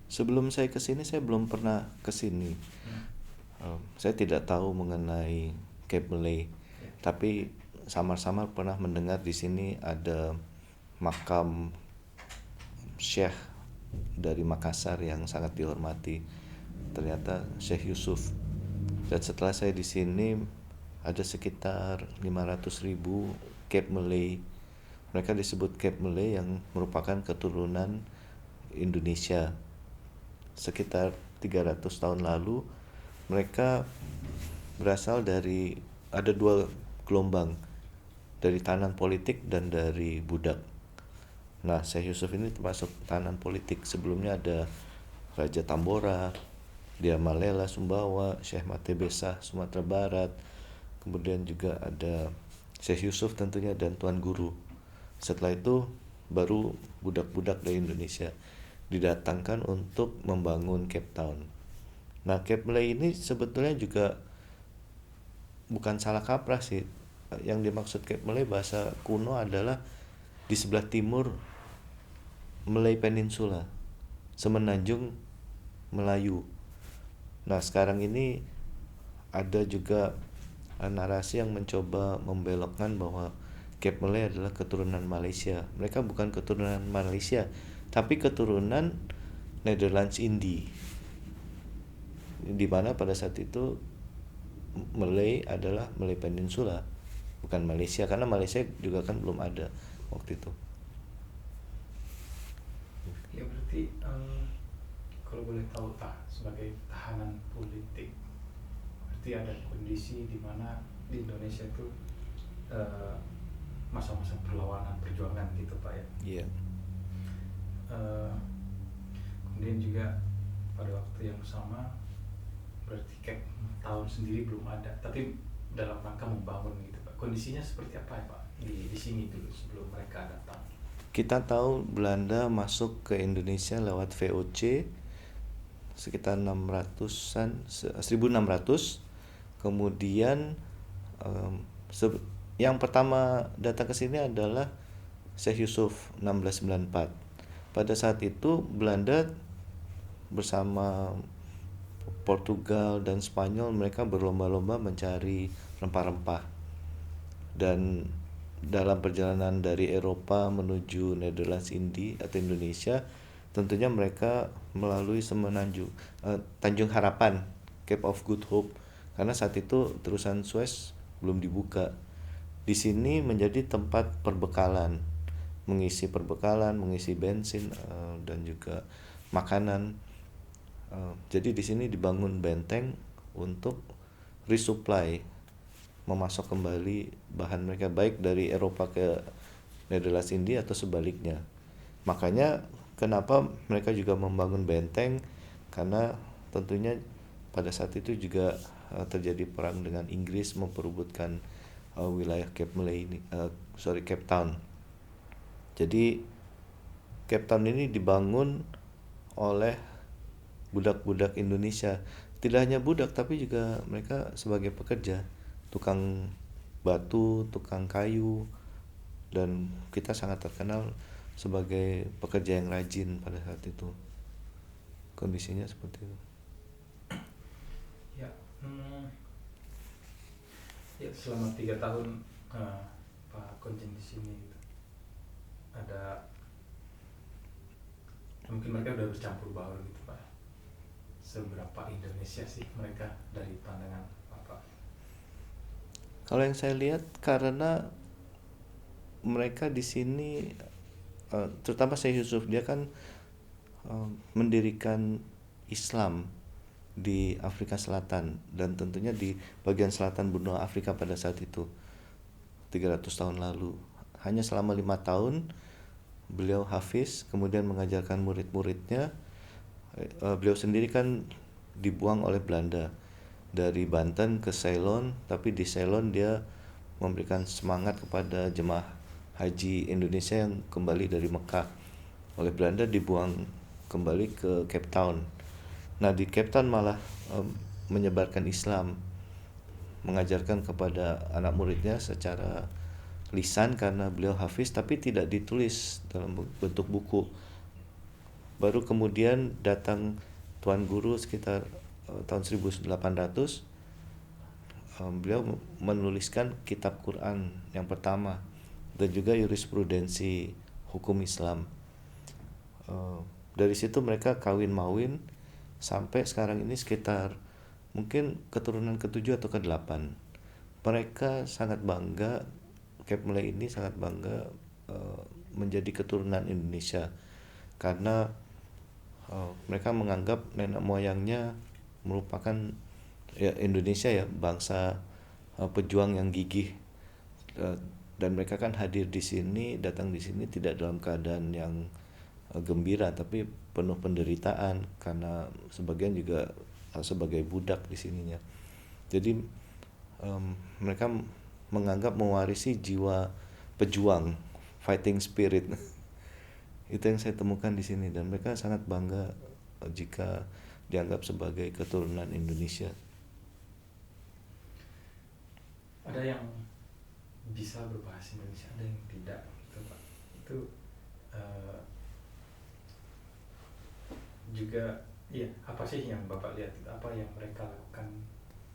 Sebelum saya ke sini saya belum pernah ke sini. Saya tidak tahu mengenai Cape Malay, Ya. tapi samar-samar pernah mendengar di sini ada makam Syekh dari Makassar yang sangat dihormati. Ternyata Syekh Yusuf. Dan setelah saya di sini ada sekitar 500.000 Cape Malay. Mereka disebut Cape Malay yang merupakan keturunan Indonesia. Sekitar 300 tahun lalu mereka berasal dari, ada dua gelombang, dari tahanan politik dan dari budak. Nah, Syekh Yusuf ini termasuk tahanan politik. Sebelumnya ada Raja Tambora, dia Malela Sumbawa, Syekh Mate Besah Sumatera Barat. Kemudian juga ada Syekh Yusuf tentunya dan Tuan Guru. Setelah itu baru budak-budak dari Indonesia didatangkan untuk membangun Cape Town. Nah, Cape Malay ini sebetulnya juga bukan salah kaprah sih. Yang dimaksud Cape Malay bahasa kuno adalah di sebelah timur Malay Peninsula, semenanjung Melayu. Nah, sekarang ini ada juga narasi yang mencoba membelokkan bahwa Cape Malay adalah keturunan Malaysia. Mereka bukan keturunan Malaysia, tapi keturunan Netherlands Indie. Di mana pada saat itu Malay adalah Malay Peninsula, bukan Malaysia, karena Malaysia juga kan belum ada waktu itu. Ya berarti kalau boleh tahu Pak, sebagai tahanan politik, berarti ada kondisi di mana di Indonesia itu eh, masa-masa perlawanan perjuangan gitu Pak ya. Iya. Eh, Kemudian juga pada waktu yang sama berarti kayak tahun sendiri belum ada, tapi dalam rangka membangun gitu Pak. Kondisinya seperti apa ya Pak di sini dulu sebelum mereka datang? Kita tahu Belanda masuk ke Indonesia lewat VOC sekitar 600-an, 1600. Kemudian em, yang pertama datang ke sini adalah Syekh Yusuf 1694. Pada saat itu Belanda bersama Portugal dan Spanyol mereka berlomba-lomba mencari rempah-rempah. Dan dalam perjalanan dari Eropa menuju Netherlands Indie atau Indonesia, tentunya mereka melalui semenanjung Tanjung Harapan, Cape of Good Hope, karena saat itu terusan Suez belum dibuka. Di sini menjadi tempat perbekalan, mengisi bensin dan juga makanan. Jadi di sini dibangun benteng untuk resupply, memasok kembali bahan mereka baik dari Eropa ke Netherlands India atau sebaliknya. Makanya kenapa mereka juga membangun benteng, karena tentunya pada saat itu juga terjadi perang dengan Inggris memperebutkan wilayah Cape Malay ini, Cape Town. Jadi Cape Town ini dibangun oleh budak-budak Indonesia. Tidak hanya budak tapi juga mereka sebagai pekerja, tukang batu, tukang kayu, dan kita sangat terkenal sebagai pekerja yang rajin pada saat itu. Kondisinya seperti itu. Ya, ya selama 3 tahun Pak Konjen di sini gitu, ada mungkin mereka udah bercampur baur gitu Pak. Seberapa Indonesia sih mereka dari pandangan Bapak? Kalau yang saya lihat karena mereka di sini terutama Syekh Yusuf, dia kan mendirikan Islam di Afrika Selatan dan tentunya di bagian selatan benua Afrika pada saat itu 300 tahun lalu. Hanya selama 5 tahun beliau hafiz, kemudian mengajarkan murid-muridnya. Beliau sendiri kan dibuang oleh Belanda dari Banten ke Ceylon, tapi di Ceylon dia memberikan semangat kepada jemaah haji Indonesia yang kembali dari Mekah. Oleh Belanda dibuang kembali ke Cape Town. Nah, di Cape Town malah menyebarkan Islam, mengajarkan kepada anak muridnya secara lisan karena beliau hafiz, tapi tidak ditulis dalam bentuk buku. Baru kemudian datang Tuan Guru sekitar tahun 1800. Beliau menuliskan kitab Quran yang pertama dan juga jurisprudensi hukum Islam. Dari situ mereka kawin mawin sampai sekarang ini sekitar mungkin keturunan ke-7 atau ke-8. Mereka sangat bangga, Cape Malay ini sangat bangga menjadi keturunan Indonesia karena mereka menganggap nenek moyangnya merupakan ya, Indonesia ya, bangsa pejuang yang gigih. Dan mereka kan hadir di sini, datang di sini tidak dalam keadaan yang gembira, tapi penuh penderitaan karena sebagian juga sebagai budak di sininya. Jadi mereka menganggap mewarisi jiwa pejuang, fighting spirit. Itu yang saya temukan di sini dan mereka sangat bangga jika dianggap sebagai keturunan Indonesia. Ada yang bisa berbahasa Indonesia, ada yang tidak, gitu Pak. Itu juga ya, apa sih yang Bapak lihat itu, apa yang mereka lakukan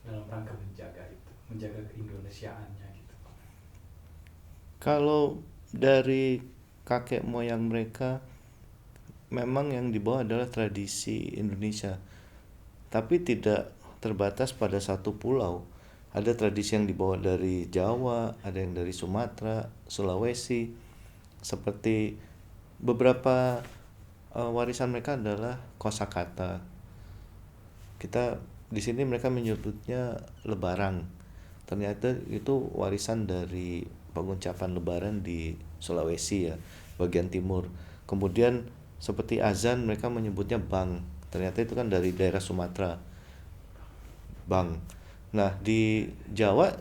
dalam rangka menjaga itu, menjaga keindonesiaannya gitu Pak? Kalau dari kakek moyang mereka memang yang dibawa adalah tradisi Indonesia, tapi tidak terbatas pada satu pulau. Ada tradisi yang dibawa dari Jawa, ada yang dari Sumatera, Sulawesi. Seperti beberapa warisan mereka adalah kosakata. Kita di sini mereka menyebutnya lebaran. Ternyata itu warisan dari pengucapan lebaran di Sulawesi ya, bagian timur. Kemudian seperti azan mereka menyebutnya bang. Ternyata itu kan dari daerah Sumatera. Bang. Nah, di Jawa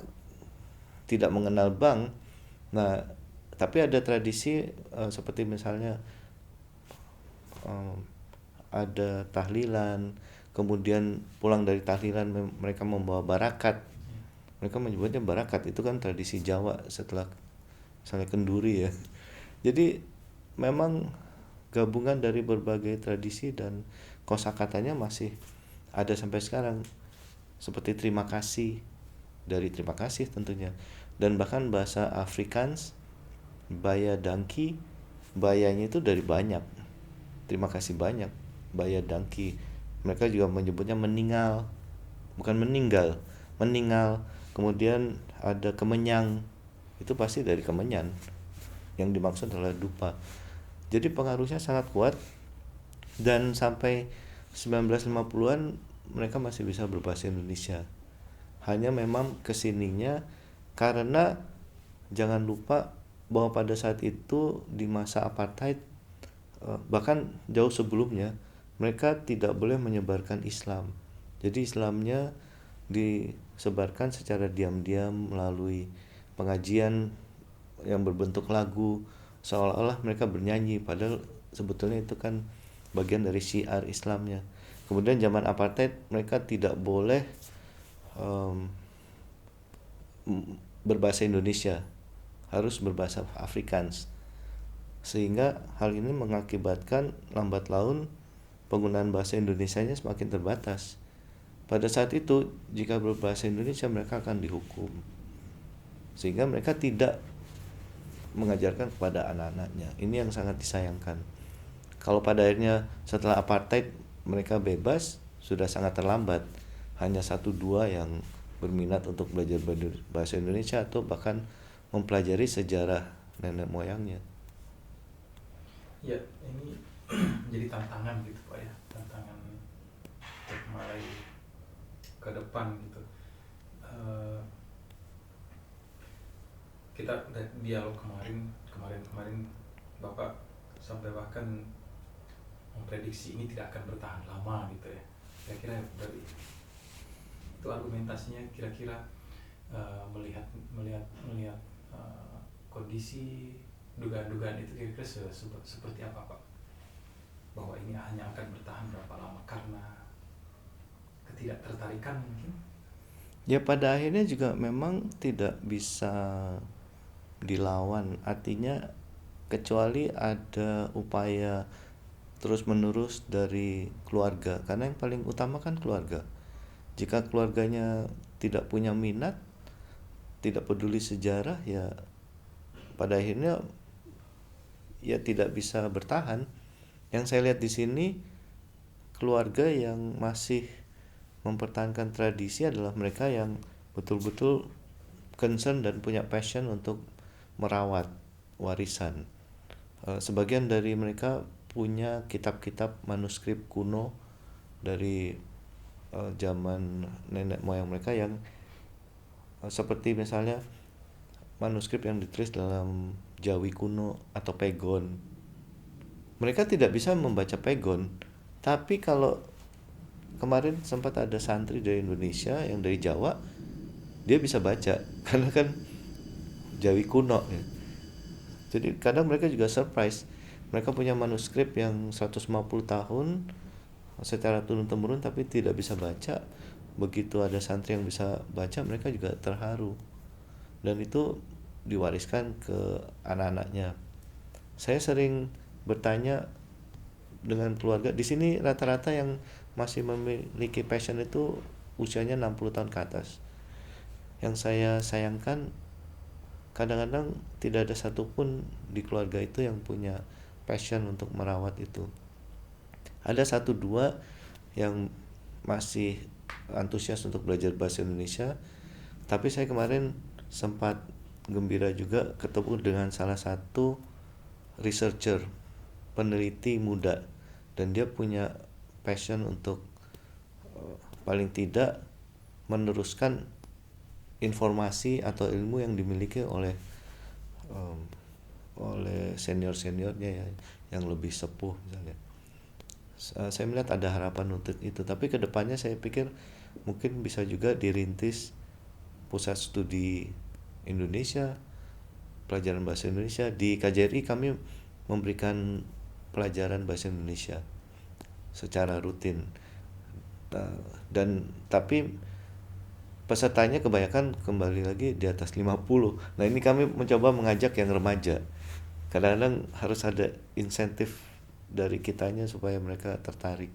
tidak mengenal bang. Nah, tapi ada tradisi seperti misalnya ada tahlilan, kemudian pulang dari tahlilan mereka membawa barakat. Mereka menyebutnya barakat, itu kan tradisi Jawa setelah misalnya kenduri ya. Jadi memang gabungan dari berbagai tradisi dan kosakatanya masih ada sampai sekarang. Seperti terima kasih, dari terima kasih tentunya. Dan bahkan bahasa Afrikaans, baya danki, bayanya itu dari banyak. Terima kasih banyak, baya danki. Mereka juga menyebutnya meninggal, bukan meninggal, meninggal. Kemudian ada kemenyang, itu pasti dari kemenyan. Yang dimaksud adalah dupa. Jadi pengaruhnya sangat kuat dan sampai 1950-an mereka masih bisa berbahasa Indonesia. Hanya memang kesininya karena jangan lupa bahwa pada saat itu di masa apartheid, bahkan jauh sebelumnya, mereka tidak boleh menyebarkan Islam. Jadi Islamnya disebarkan secara diam-diam melalui pengajian yang berbentuk lagu, seolah-olah mereka bernyanyi, padahal sebetulnya itu kan bagian dari syiar Islamnya. Kemudian zaman apartheid mereka tidak boleh berbahasa Indonesia, harus berbahasa Afrikaans. Sehingga hal ini mengakibatkan lambat laun penggunaan bahasa Indonesianya semakin terbatas. Pada saat itu jika berbahasa Indonesia mereka akan dihukum. Sehingga mereka tidak mengajarkan kepada anak-anaknya. Ini yang sangat disayangkan. Kalau pada akhirnya setelah apartheid mereka bebas, sudah sangat terlambat. Hanya 1-2 yang berminat untuk belajar bahasa Indonesia atau bahkan mempelajari sejarah nenek moyangnya. Ya, ini jadi tantangan gitu Pak ya, tantangan untuk mulai ke depan gitu. Kita dialog kemarin Bapak sampai bahkan memprediksi ini tidak akan bertahan lama gitu ya. Kira-kira dari itu argumentasinya kira-kira melihat kondisi dugaan-dugaan itu kira-kira seperti apa Pak? Bahwa ini hanya akan bertahan berapa lama karena ketidaktertarikan mungkin? Ya pada akhirnya juga memang tidak bisa dilawan. Artinya kecuali ada upaya terus menerus dari keluarga, karena yang paling utama kan keluarga. Jika keluarganya tidak punya minat, tidak peduli sejarah, ya pada akhirnya ya tidak bisa bertahan. Yang saya lihat di sini, keluarga yang masih mempertahankan tradisi adalah mereka yang betul-betul concern dan punya passion untuk merawat warisan. Sebagian dari mereka punya kitab-kitab manuskrip kuno dari zaman nenek moyang mereka yang seperti misalnya manuskrip yang ditulis dalam Jawi kuno atau Pegon. Mereka tidak bisa membaca Pegon, tapi kalau kemarin sempat ada santri dari Indonesia yang dari Jawa, dia bisa baca karena kan Jawi kuno ya. Jadi kadang mereka juga surprise, mereka punya manuskrip yang 150 tahun secara turun-temurun tapi tidak bisa baca. Begitu ada santri yang bisa baca, mereka juga terharu, dan itu diwariskan ke anak-anaknya. Saya sering bertanya dengan keluarga di sini, rata-rata yang masih memiliki passion itu usianya 60 tahun ke atas. Yang saya sayangkan, kadang-kadang tidak ada satupun di keluarga itu yang punya passion untuk merawat itu. Ada satu dua yang masih antusias untuk belajar bahasa Indonesia, tapi saya kemarin sempat gembira juga ketemu dengan salah satu researcher, peneliti muda, dan dia punya passion untuk paling tidak meneruskan informasi atau ilmu yang dimiliki oleh senior-seniornya ya, yang lebih sepuh misalnya. Saya melihat ada harapan untuk itu, tapi kedepannya saya pikir mungkin bisa juga dirintis pusat studi Indonesia, pelajaran bahasa Indonesia. Di KJRI kami memberikan pelajaran bahasa Indonesia secara rutin, dan tapi pesertanya kebanyakan kembali lagi di atas 50. Nah ini kami mencoba mengajak yang remaja. Kadang-kadang harus ada insentif dari kitanya supaya mereka tertarik.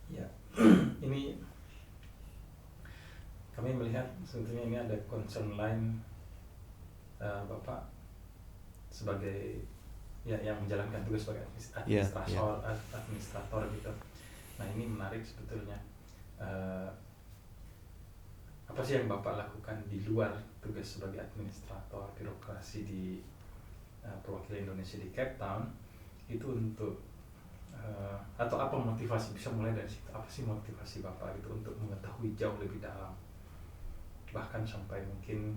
Ya, ini kami melihat sebetulnya ini ada concern lain Bapak sebagai ya yang menjalankan tugas sebagai administrator gitu. Nah ini menarik sebetulnya. Apa sih yang Bapak lakukan di luar tugas sebagai administrator birokrasi di perwakilan Indonesia di Cape Town itu untuk atau apa motivasi, bisa mulai dari situ, apa sih motivasi Bapak gitu untuk mengetahui jauh lebih dalam, bahkan sampai mungkin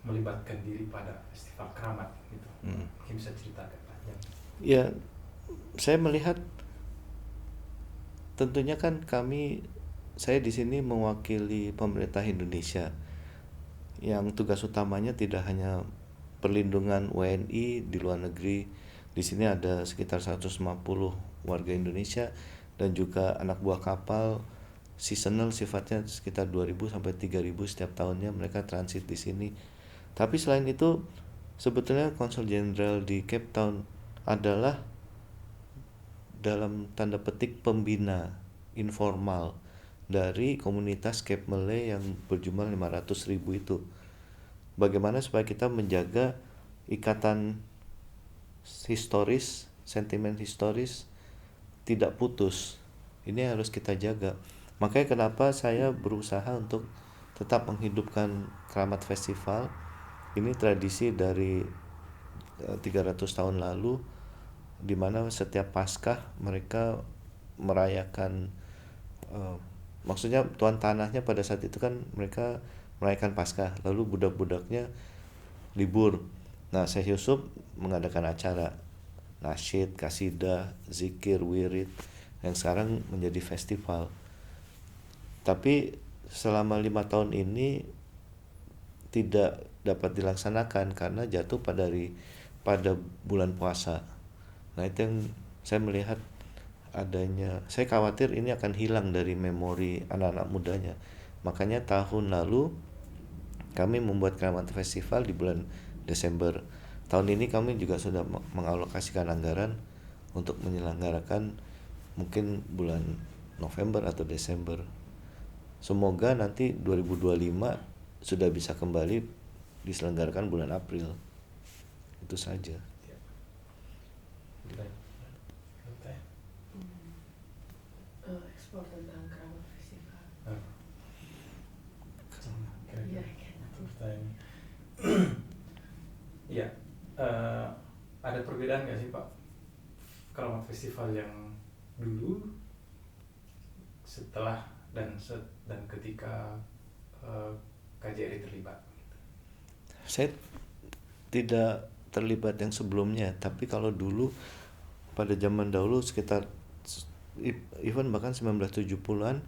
melibatkan diri pada festival keramat gitu. Mungkin bisa cerita agak panjang. Ya, saya melihat tentunya kan saya di sini mewakili pemerintah Indonesia yang tugas utamanya tidak hanya perlindungan WNI di luar negeri. Di sini ada sekitar 150 warga Indonesia dan juga anak buah kapal seasonal, sifatnya sekitar 2.000 sampai 3.000 setiap tahunnya mereka transit di sini. Tapi selain itu, sebetulnya Konsul Jenderal di Cape Town adalah dalam tanda petik pembina informal dari komunitas Cape Malay yang berjumlah 500.000 itu. Bagaimana supaya kita menjaga ikatan historis, sentimen historis tidak putus. Ini harus kita jaga. Makanya kenapa saya berusaha untuk tetap menghidupkan Keramat Festival. Ini tradisi dari 300 tahun lalu, di mana setiap Paskah mereka merayakan, maksudnya tuan tanahnya pada saat itu kan mereka merayakan Paskah, lalu budak-budaknya libur. Nah, Syekh Yusuf mengadakan acara nasyid, kasidah, zikir, wirid yang sekarang menjadi festival. Tapi selama 5 tahun ini tidak dapat dilaksanakan karena jatuh pada bulan puasa. Nah, itu yang saya melihat saya khawatir ini akan hilang dari memori anak-anak mudanya. Makanya tahun lalu kami membuat Keramat Festival di bulan Desember. tahun ini kami juga sudah mengalokasikan anggaran untuk menyelenggarakan mungkin bulan November atau Desember. Semoga nanti 2025 sudah bisa kembali diselenggarakan bulan April. Itu saja. Ya. Baik. Oke. Ekspor tentang Keramat Festival. Ah, Iya, kira-kira pertanyaan. Iya, ada perbedaan nggak sih Pak Keramat Festival yang dulu setelah dan ketika KJRI terlibat? Saya tidak terlibat yang sebelumnya, tapi kalau dulu pada zaman dahulu sekitar even bahkan 1970-an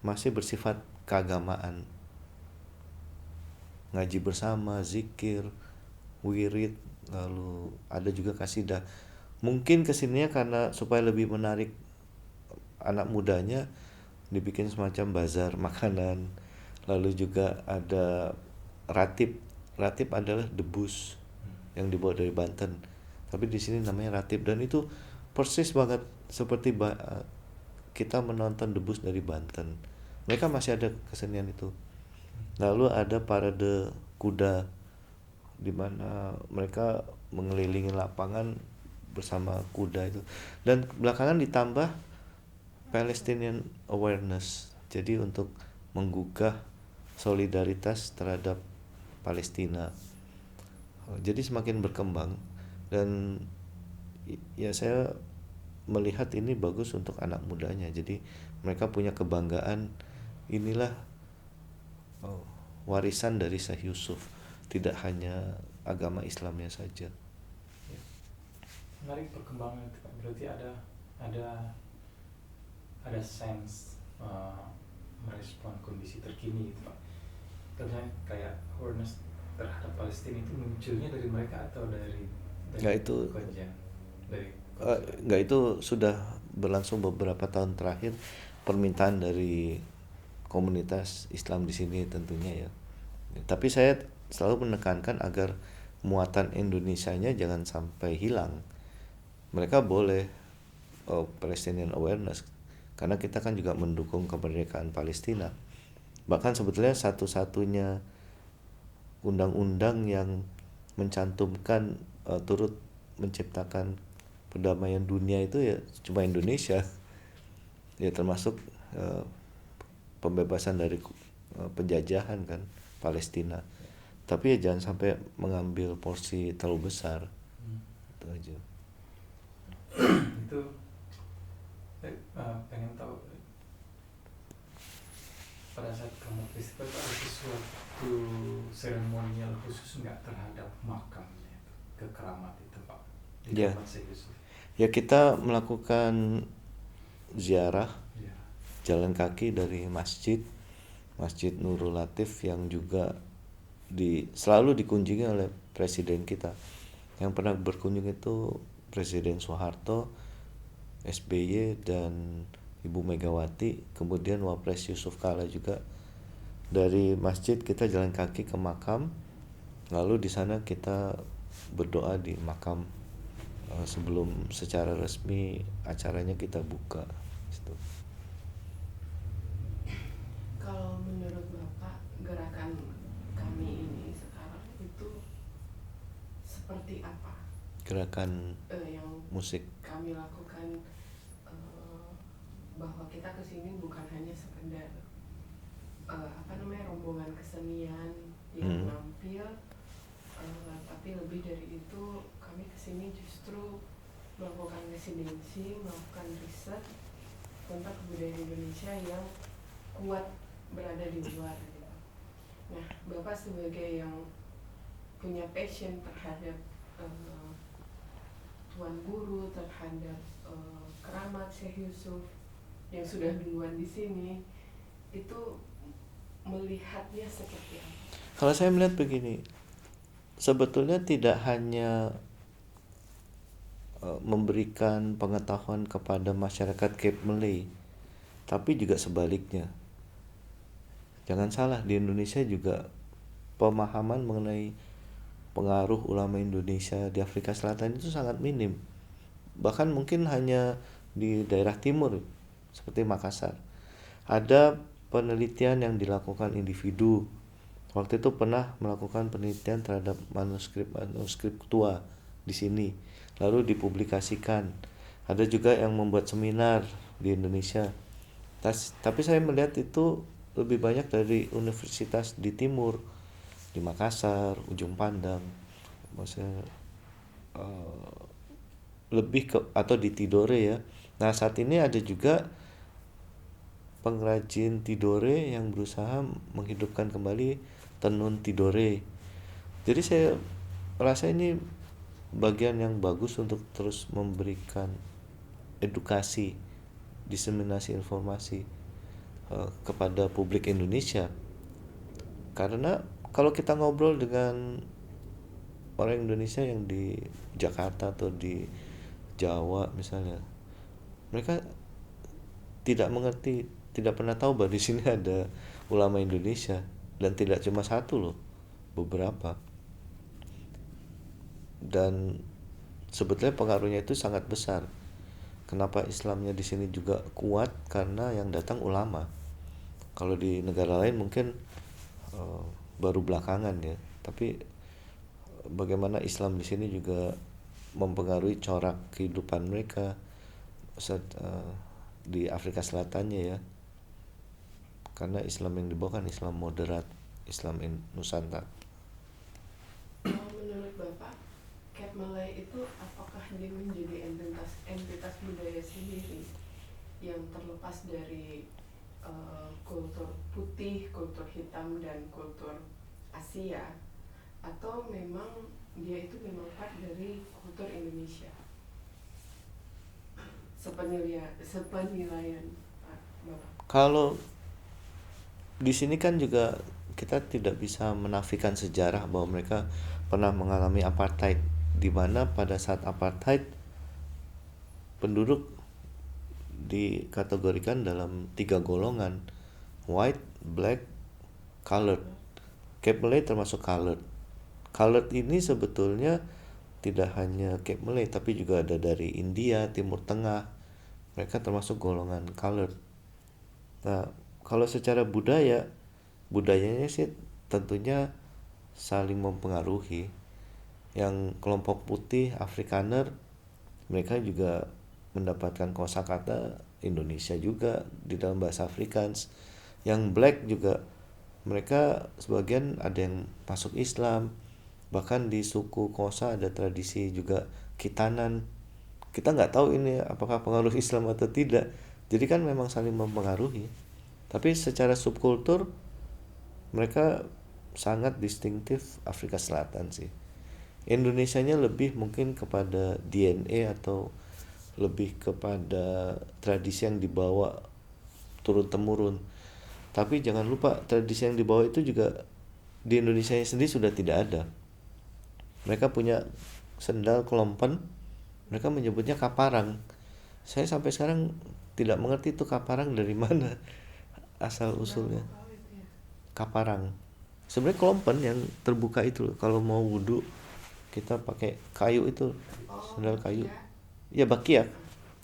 masih bersifat keagamaan. Ngaji bersama, zikir, wirid, lalu ada juga kasidah. Mungkin kesininya karena supaya lebih menarik anak mudanya dibikin semacam bazar makanan. Lalu juga ada ratib. Ratib adalah debus yang dibawa dari Banten. Tapi di sini namanya ratib, dan itu persis banget seperti kita menonton debus dari Banten. Mereka masih ada kesenian itu. Lalu ada parade kuda di mana mereka mengelilingi lapangan bersama kuda itu. Dan belakangan ditambah Palestinian awareness. Jadi untuk menggugah solidaritas terhadap Palestina. Jadi semakin berkembang, dan ya saya melihat ini bagus untuk anak mudanya. Jadi mereka punya kebanggaan, inilah warisan dari Syekh Yusuf, tidak hanya agama Islamnya saja. Ya. Menarik perkembangan itu Pak. Berarti ada sense merespon kondisi terkini itu Pak. Karena kayak awareness terhadap Palestina itu munculnya dari mereka atau dari Nggak, itu kajian dari nggak, itu sudah berlangsung beberapa tahun terakhir, permintaan dari komunitas Islam di sini tentunya ya. Tapi saya selalu menekankan agar muatan Indonesianya jangan sampai hilang. Mereka boleh Palestinian awareness, karena kita kan juga mendukung kemerdekaan Palestina. Bahkan sebetulnya satu-satunya undang-undang yang mencantumkan turut menciptakan perdamaian dunia itu ya cuma Indonesia. Ya termasuk pembebasan dari penjajahan kan Palestina. Tapi ya jangan sampai mengambil porsi terlalu besar. Itu aja. Itu pengen tahu pada saat kamu festival itu ada sesuatu seremonial khusus nggak terhadap makamnya itu, ke keramat itu Pak, di Ya. tempat Syekh Yusuf? Ya kita melakukan ziarah Ya. jalan kaki dari Masjid Nurul Latif yang juga selalu dikunjungi oleh presiden kita. Yang pernah berkunjung itu Presiden Soeharto, SBY, dan Ibu Megawati, kemudian Wapres Yusuf Kala juga. Dari masjid kita jalan kaki ke makam, lalu di sana kita berdoa di makam sebelum secara resmi acaranya kita buka. Gitu. Kalau menurut Bapak, gerakan kami ini sekarang itu seperti apa? Gerakan Yang musik. kami lakukan, bahwa kita kesini bukan hanya sekedar rombongan kesenian yang nampil, tapi lebih dari itu kami kesini justru melakukan residensi, melakukan riset tentang kebudayaan Indonesia yang kuat berada di luar gitu. Nah, Bapak sebagai yang punya passion terhadap Tuan Guru, terhadap keramat Syekh Yusuf yang sudah duluan di sini, itu melihatnya seperti apa? Kalau saya melihat begini, sebetulnya tidak hanya memberikan pengetahuan kepada masyarakat Cape Malay, tapi juga sebaliknya. Jangan salah, di Indonesia juga pemahaman mengenai pengaruh ulama Indonesia di Afrika Selatan itu sangat minim. Bahkan mungkin hanya di daerah timur seperti Makassar. Ada penelitian yang dilakukan individu. Waktu itu pernah melakukan penelitian terhadap manuskrip tua di sini, lalu dipublikasikan. Ada juga yang membuat seminar di Indonesia. Tapi saya melihat itu lebih banyak dari universitas di timur, di Makassar, Ujung Pandang, maksudnya lebih ke atau di Tidore ya. Nah saat ini ada juga pengrajin Tidore yang berusaha menghidupkan kembali tenun Tidore. Jadi saya rasa ini bagian yang bagus untuk terus memberikan edukasi, diseminasi informasi kepada publik Indonesia. Karena kalau kita ngobrol dengan orang Indonesia yang di Jakarta atau di Jawa misalnya, mereka tidak mengerti, tidak pernah tahu bahwa di sini ada ulama Indonesia, dan tidak cuma satu loh, beberapa. Dan sebetulnya pengaruhnya itu sangat besar. Kenapa Islamnya di sini juga kuat? Karena yang datang ulama. Kalau di negara lain mungkin baru belakangan ya, tapi bagaimana Islam di sini juga mempengaruhi corak kehidupan mereka di Afrika Selatannya ya. Karena Islam yang dibawa kan Islam moderat, Islam Nusantara. Menurut Bapak, Cap Malay itu apakah dia menjadi entitas budaya sendiri yang terlepas dari kultur putih, kultur hitam, dan kultur Asia, atau memang dia itu memang part dari kultur Indonesia? Sepenilaian Bapak. Kalau di sini kan juga kita tidak bisa menafikan sejarah bahwa mereka pernah mengalami apartheid, di mana pada saat apartheid penduduk dikategorikan dalam 3 golongan: white, black, colored. Cap Malay termasuk colored. Colored ini sebetulnya tidak hanya Cap Malay, tapi juga ada dari India, Timur Tengah. Mereka termasuk golongan colored. Nah, kalau secara budayanya sih tentunya saling mempengaruhi. Yang kelompok putih, Afrikaner, mereka juga mendapatkan kosakata Indonesia juga di dalam bahasa Afrikaans. Yang black juga mereka sebagian ada yang masuk Islam. Bahkan di suku Kosa ada tradisi juga khitanan. Kita nggak tahu ini apakah pengaruh Islam atau tidak. Jadi kan memang saling mempengaruhi. Tapi secara subkultur mereka sangat distintif Afrika Selatan sih. Indonesianya lebih mungkin kepada DNA atau lebih kepada tradisi yang dibawa turun-temurun. Tapi jangan lupa tradisi yang dibawa itu juga di Indonesia sendiri sudah tidak ada. Mereka punya sendal kelompen, mereka menyebutnya kaparang. Saya sampai sekarang tidak mengerti itu kaparang dari mana asal usulnya. Kaparang sebenarnya kelompen yang terbuka itu loh. Kalau mau wudhu kita pakai kayu itu, sendal kayu. Ya bakiak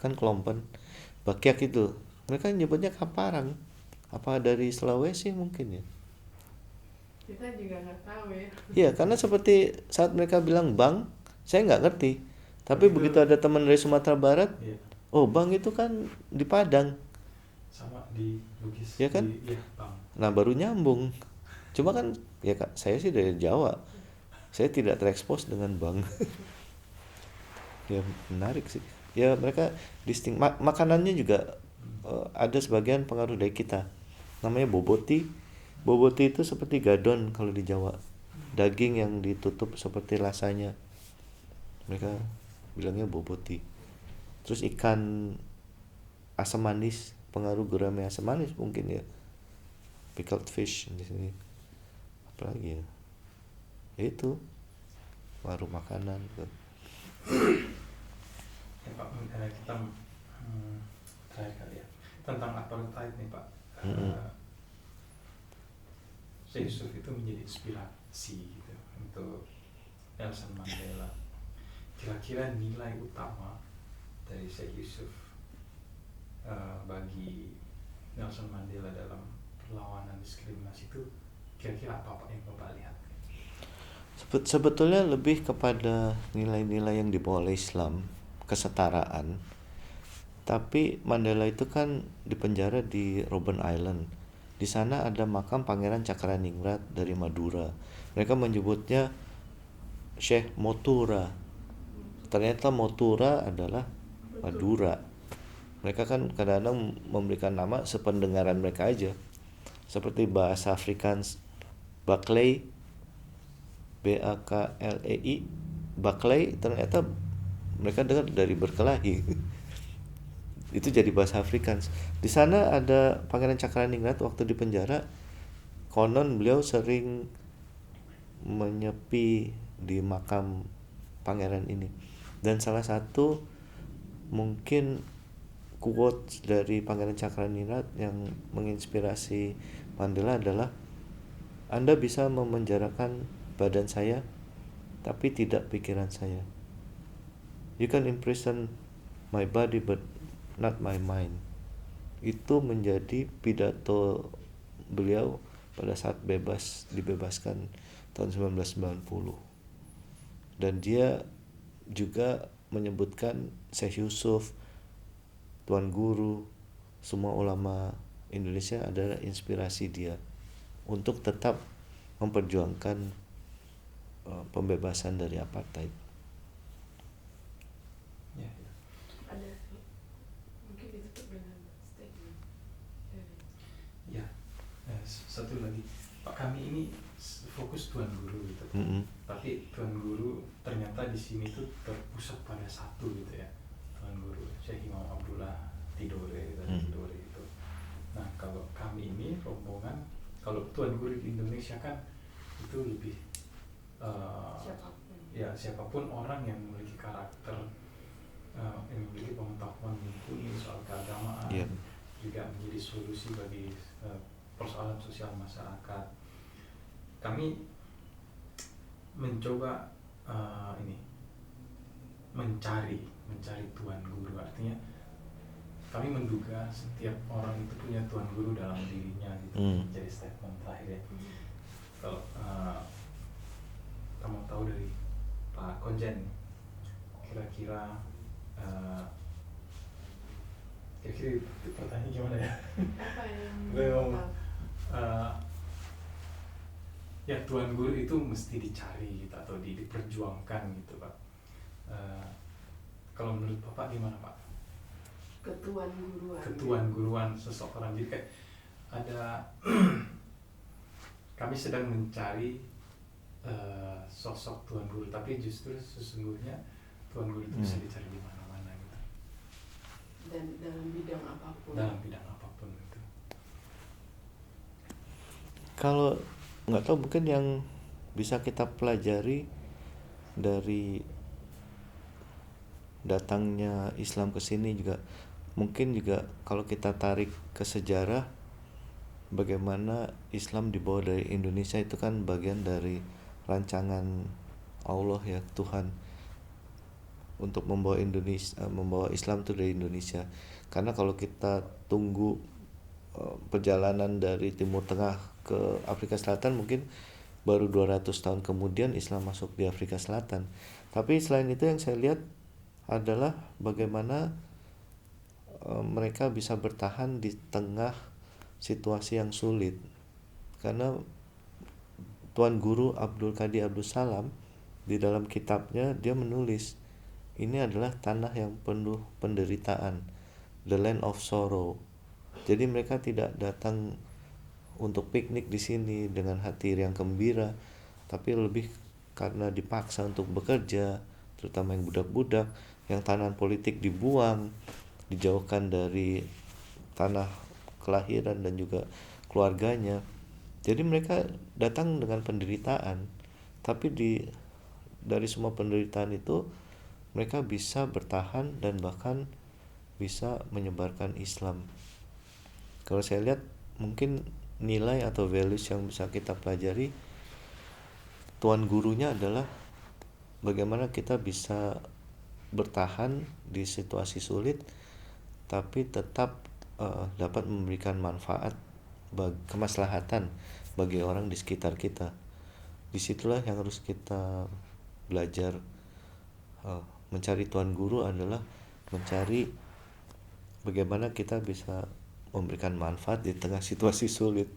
kan kelompen. Bakiak itu mereka nyebutnya kaparang. Apa dari Sulawesi mungkin ya? Kita juga nggak tahu ya. Iya, karena seperti saat mereka bilang bang, saya nggak ngerti. Tapi begitu ada teman dari Sumatera Barat, Iya. oh bang itu kan di Padang. Sama di Bugis. Ya kan? Bang. Nah baru nyambung. Cuma kan ya kak, saya sih dari Jawa, saya tidak terekspos dengan bang. Ya menarik sih. Ya mereka makanannya juga ada sebagian pengaruh dari kita. Namanya boboti. Boboti itu seperti gadon kalau di Jawa. Daging yang ditutup seperti lasanya. Mereka bilangnya boboti. Terus ikan asam manis, pengaruh gurame asam manis mungkin ya. Pickled fish di sini. Apalagi ya? Ya itu. Warung makanan gitu. Ya Pak, kita terakhir kali ya tentang apartheid nih Pak. Syekh Yusuf itu menjadi inspirasi gitu untuk Nelson Mandela. Kira-kira nilai utama dari Syekh Yusuf bagi Nelson Mandela dalam perlawanan diskriminasi itu kira-kira apa Pak yang Bapak lihat? Sebetulnya lebih kepada nilai-nilai yang dibawa oleh Islam, kesetaraan. Tapi Mandela itu kan dipenjara di Robben Island. Di sana ada makam Pangeran Cakraningrat dari Madura. Mereka menyebutnya Syekh Motura. Ternyata Motura adalah Madura. Mereka kan kadang-kadang memberikan nama sependengaran mereka aja. Seperti bahasa Afrikaans Baklei, Baklei, Baklei, ternyata mereka dengar dari berkelahi. Itu jadi bahasa Afrikaans. Di sana ada Pangeran Cakraningrat waktu di penjara. Konon beliau sering menyepi di makam pangeran ini. Dan salah satu mungkin quotes dari Pangeran Cakraningrat yang menginspirasi Mandela adalah, Anda bisa memenjarakan badan saya tapi tidak pikiran saya. You can imprison my body but not my mind. Itu menjadi pidato beliau pada saat dibebaskan tahun 1990. Dan dia juga menyebutkan Syekh Yusuf, Tuan Guru, semua ulama Indonesia adalah inspirasi dia untuk tetap memperjuangkan pembebasan dari apartheid. Ya. Ada sih, mungkin ditutup dengan statement dari Ya, satu lagi Pak, kami ini fokus Tuan Guru gitu. Tapi Tuan Guru ternyata di sini tuh terpusat pada satu gitu ya, Tuan Guru Syekh Imam Abdullah Tidore Tidore itu. Nah kalau kami ini rombongan, kalau Tuan Guru di Indonesia kan itu lebih siapapun. ya siapapun orang yang memiliki karakter, yang memiliki pengetahuan mumpuni soal keagamaan, juga menjadi solusi bagi persoalan sosial masyarakat. Kami mencoba mencari Tuan Guru, artinya kami menduga setiap orang itu punya Tuan Guru dalam dirinya gitu. Jadi statement terakhir ya. Kalau kamu tahu dari Pak Konjen, kira-kira pertanyaan gimana ya? Apa yang Memang ya Tuan Guru itu mesti dicari gitu, atau diperjuangkan gitu Pak. Kalau menurut Bapak gimana Pak? Ketuan guruan seseorang, jadi kayak ada kami sedang mencari sosok Tuan Guru, tapi justru sesungguhnya Tuan Guru itu bisa dicari di mana-mana gitu. Dan dalam bidang apapun. Gitu. Kalau nggak tahu, mungkin yang bisa kita pelajari dari datangnya Islam ke sini juga, mungkin juga kalau kita tarik ke sejarah, bagaimana Islam dibawa dari Indonesia itu kan bagian dari rancangan Allah ya, Tuhan, untuk membawa Islam itu dari Indonesia. Karena kalau kita tunggu perjalanan dari Timur Tengah ke Afrika Selatan, mungkin baru 200 tahun kemudian Islam masuk di Afrika Selatan. Tapi selain itu yang saya lihat adalah bagaimana mereka bisa bertahan di tengah situasi yang sulit. Karena Tuan Guru Abdul Qadir Abdul Salam di dalam kitabnya dia menulis, ini adalah tanah yang penuh penderitaan, the land of sorrow. Jadi mereka tidak datang untuk piknik di sini dengan hati yang gembira, tapi lebih karena dipaksa untuk bekerja, terutama yang budak-budak, yang tahanan politik dibuang, dijauhkan dari tanah kelahiran dan juga keluarganya. Jadi mereka datang dengan penderitaan, tapi dari semua penderitaan itu mereka bisa bertahan dan bahkan bisa menyebarkan Islam. Kalau saya lihat, mungkin nilai atau values yang bisa kita pelajari, Tuan Gurunya adalah bagaimana kita bisa bertahan di situasi sulit tapi tetap dapat memberikan manfaat kemaslahatan bagi orang di sekitar kita. Disitulah yang harus kita belajar. Mencari Tuan Guru adalah mencari bagaimana kita bisa memberikan manfaat di tengah situasi sulit.